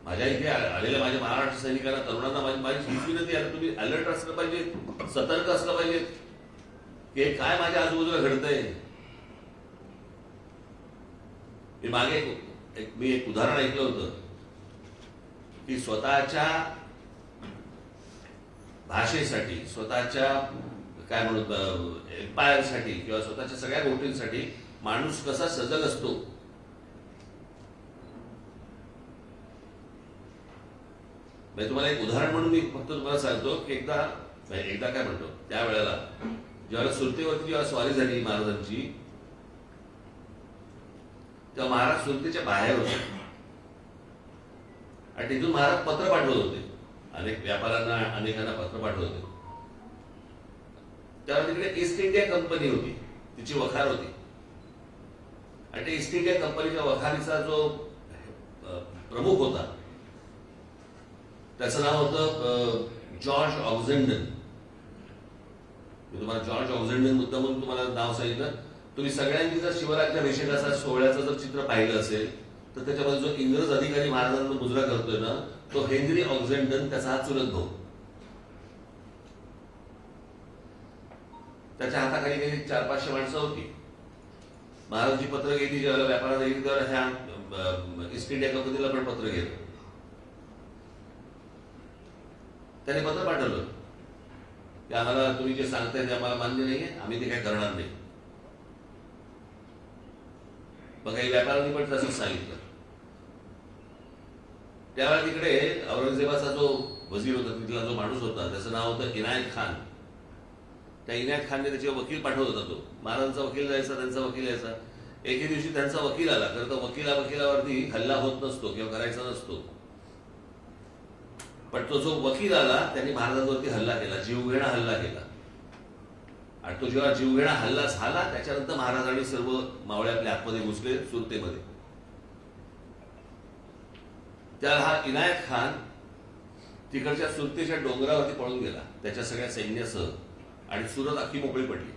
माझ्या इथे आलेल्या माझ्या महाराष्ट्र सैनिकांना तरुणांना माझी हीच विनंती आहे, तुम्ही अलर्ट असलं पाहिजे, सतर्क असलं पाहिजे की काय माझ्या आजूबाजूला घडतंय. मी मागे मी एक उदाहरण ऐकलं होतं की स्वतःच्या भाषेसाठी, स्वतःच्या काय म्हणून एम्पायरसाठी किंवा स्वतःच्या सगळ्या गोष्टींसाठी माणूस कसा सजग असतो. म्हणजे तुम्हाला एक उदाहरण म्हणून मी फक्त तुम्हाला सांगतो की एकदा काय म्हणतो, त्यावेळेला जेव्हा सुरतेवरती जेव्हा स्वारी झाली महाराजांची, तेव्हा महाराज सुरतेच्या बाहेर होते आणि तिथून महाराज पत्र पाठवत होते, अनेक व्यापाऱ्यांना अनेकांना पत्र पाठवत होते. त्यावेळेला तिकडे ईस्ट इंडिया कंपनी होती, तिची वखार होती आणि त्या ईस्ट इंडिया कंपनीच्या वखारीचा जो प्रमुख होता त्याचं नाव होतं जॉर्ज ऑक्झेंडन. मी तुम्हाला जॉर्ज ऑक्झेंडन मुद्दा म्हणून तुम्हाला नाव सांगितलं. तुम्ही सगळ्यांनी जर शिवराज्याभिषेकाचा सोहळ्याचं जर चित्र पाहिलं असेल तर त्याच्यामध्ये जो इंग्रज अधिकारी महाराजांना मुजरा करतोय ना, तो हेनरी ऑक्झेंडन, त्याचा हा चुलत भाऊ. त्याच्या हाताखाली काही 400-500 माणसं होती. महाराजांची पत्र गेली, ज्यावेळेला व्यापाराला गेली त्यावेळेला ह्या ईस्ट इंडिया कंपनीला पण पत्र गेलं. त्याने पत्र पाठवलं की आम्हाला तुम्ही जे सांगताय ते आम्हाला मान्य नाहीये, आम्ही ते काय करणार नाही. मग काही व्यापाऱ्यांनी पण तसंच सांगितलं. त्यावेळेला तिकडे औरंगजेबाचा जो वजीर होता, तिथला जो माणूस होता, त्याचं नाव होतं इनायत खान. त्या इनायत खानने त्याचे वकील पाठवत होता. तो महाराजांचा वकील जायचा, त्यांचा वकील यायचा. एके दिवशी त्यांचा वकील आला. खरं तर वकिलावरती हल्ला होत नसतो किंवा करायचा नसतो, पण तो जो वकील आला त्यांनी महाराजांवरती हल्ला केला, जीवघेणा हल्ला केला. आणि तो जेव्हा जीवघेणा हल्ला झाला त्याच्यानंतर महाराजांनी सर्व मावळे आपल्या आतमध्ये घुसले सुरतेमध्ये. त्याला हा इनायत खान तिकडच्या सुरतेच्या डोंगरावरती पळून गेला त्याच्या सगळ्या सैन्यासह आणि सुरत अख्खी मोकळी पडली.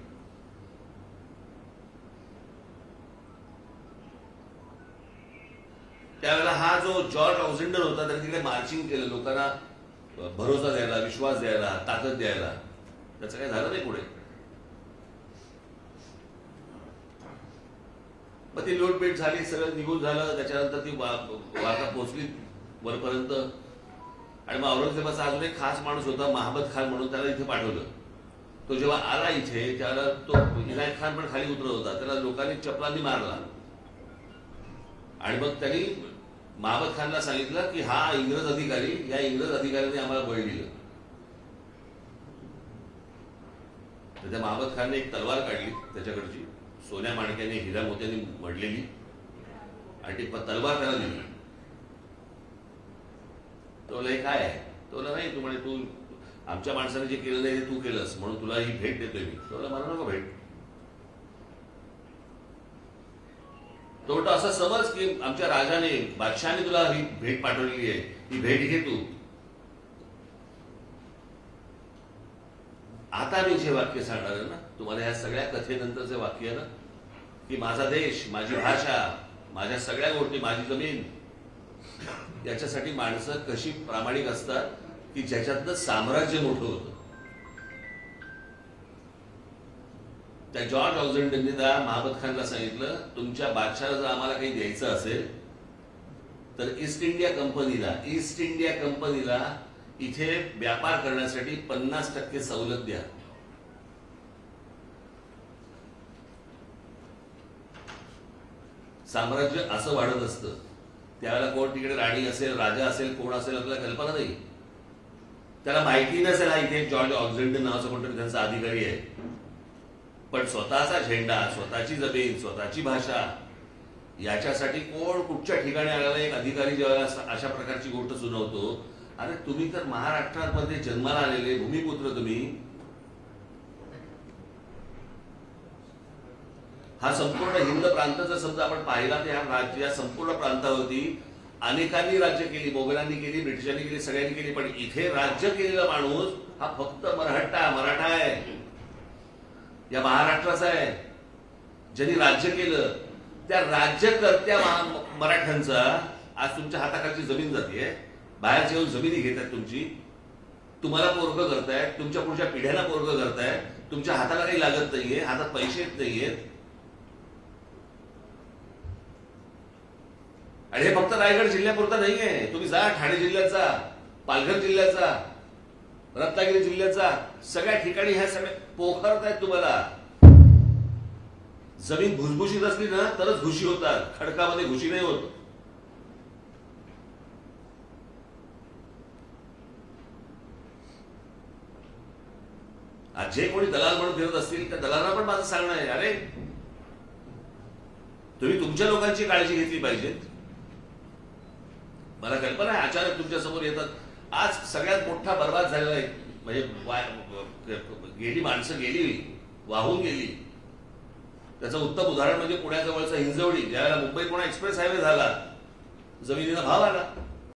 त्यावेळेला हा जो जॉर्ज ऑक्झेंडन होता त्याने तिकडे मार्चिंग केलं, लोकांना भरोसा द्यायला, विश्वास द्यायला, ताकद द्यायला. त्याचं काही झालं नाही पुढे. मग ती लोटपेट झाली, सगळं निघून झालं. त्याच्यानंतर ती वार्ता पोहोचली वरपर्यंत. आणि मग औरंगजेबाचा अजून एक खास माणूस होता महाबत खान म्हणून, त्याला इथे पाठवलं. तो जेव्हा आला इथे त्याला तो इनायत खान पण खाली उतरत होता. त्याला लोकांनी चपलांनी मारला आणि मग त्यांनी महाबत खानला सांगितलं की हा इंग्रज अधिकारी, या इंग्रज अधिकाऱ्याने आम्हाला बळी दिलं. तर त्या महाबत खानने एक तलवार काढली त्याच्याकडची, सोन्या माणक्याने हिरा मोत्याने मढलेली, आणि ती तलवार त्याला दिली. तो लय काय आहे, तो नाही, तू म्हणे तू आमच्या माणसाने जे केलं नाही ते तू केलंस म्हणून तुला ही भेट देतोय मी. तो मला नको भेट. तो म्हणतो असं समज की आमच्या राजाने, बादशहाने तुला ही भेट पाठवलेली आहे, ही भेट घे तू. आता मी जे वाक्य सांगणार आहे ना तुम्हाला, ह्या सगळ्या कथेनंतरचे वाक्य आहे ना, की माझा देश, माझी भाषा, माझ्या सगळ्या गोष्टी, माझी जमीन, याच्यासाठी माणसं कशी प्रामाणिक असतात की ज्याच्यातनं साम्राज्य मोठं होतं. त्या जॉर्ज ऑक्झेंडनने त्या महाबत खानला सांगितलं, तुमच्या बादशाला जर आम्हाला काही द्यायचं असेल तर ईस्ट इंडिया कंपनीला इथे व्यापार करण्यासाठी 50% सवलत द्या. साम्राज्य असं वाढत असतं. त्यावेळेला कोण तिकडे राणी असेल, राजा असेल, कोण असेल आपल्याला कल्पना नाही. त्याला माहिती नसेल हा इथे जॉर्ज ऑक्झेंडन नावाचा कोणतरी त्यांचा अधिकारी आहे. पण स्वतःचा झेंडा, स्वतःची जमीन, स्वतःची भाषा, याच्यासाठी कोण कुठच्या ठिकाणी आलेला एक अधिकारी जेव्हा अशा प्रकारची गोष्ट सुनावतो, अरे तुम्ही तर महाराष्ट्रामध्ये जन्माला आलेले भूमिपुत्र, तुम्ही हा संपूर्ण हिंद प्रांत जर समजा आपण पाहिला तर या संपूर्ण प्रांतावरती अनेकांनी राज्य केली, मोगलांनी केली, ब्रिटिशांनी केली, सगळ्यांनी केली, पण इथे राज्य केलेला माणूस हा फक्त मराठा आहे, या महाराष्ट्राचा आहे. ज्यांनी राज्य केलं त्या राज्यकर्त्या मराठ्यांचा आज तुमच्या हाताखालची जमीन जातीये, बाहेरचे येऊन जमिनी घेतात तुमची, तुम्हाला पोरगं करतायत, तुमच्या पुढच्या पिढ्यांना पोरगं करतायत, तुमच्या हाताला काही लागत नाहीये, हातात पैसे येत नाहीयेत. आणि हे फक्त रायगड जिल्ह्यापुरता नाहीये. तुम्ही जा ठाणे जिल्ह्याचा, पालघर जिल्ह्याचा, रत्नागिरी जिल्ह्याचा, सगळ्या ठिकाणी ह्या सगळ्या पोखरत आहेत. तुम्हाला जमीन भुसभुशीत असली ना तरच घुशी होतात, खडकामध्ये घुशी नाही होत. आज जे कोणी दलाल म्हणून फिरत असतील त्या दलालांना पण माझं सांगणं आहे, अरे तुम्ही तुमच्या लोकांची काळजी घेतली पाहिजेत. मला कल्पना आहे अचानक तुमच्या समोर येतात. आज सगळ्यात मोठा बर्बाद झालेला आहे, म्हणजे गेली माणसं गेली, वाहून गेली. त्याचं उत्तम उदाहरण म्हणजे पुण्याजवळचा हिंजवडी. ज्यावेळेला मुंबई पुणे एक्सप्रेस हायवे झाला, जमिनीला भाव आला.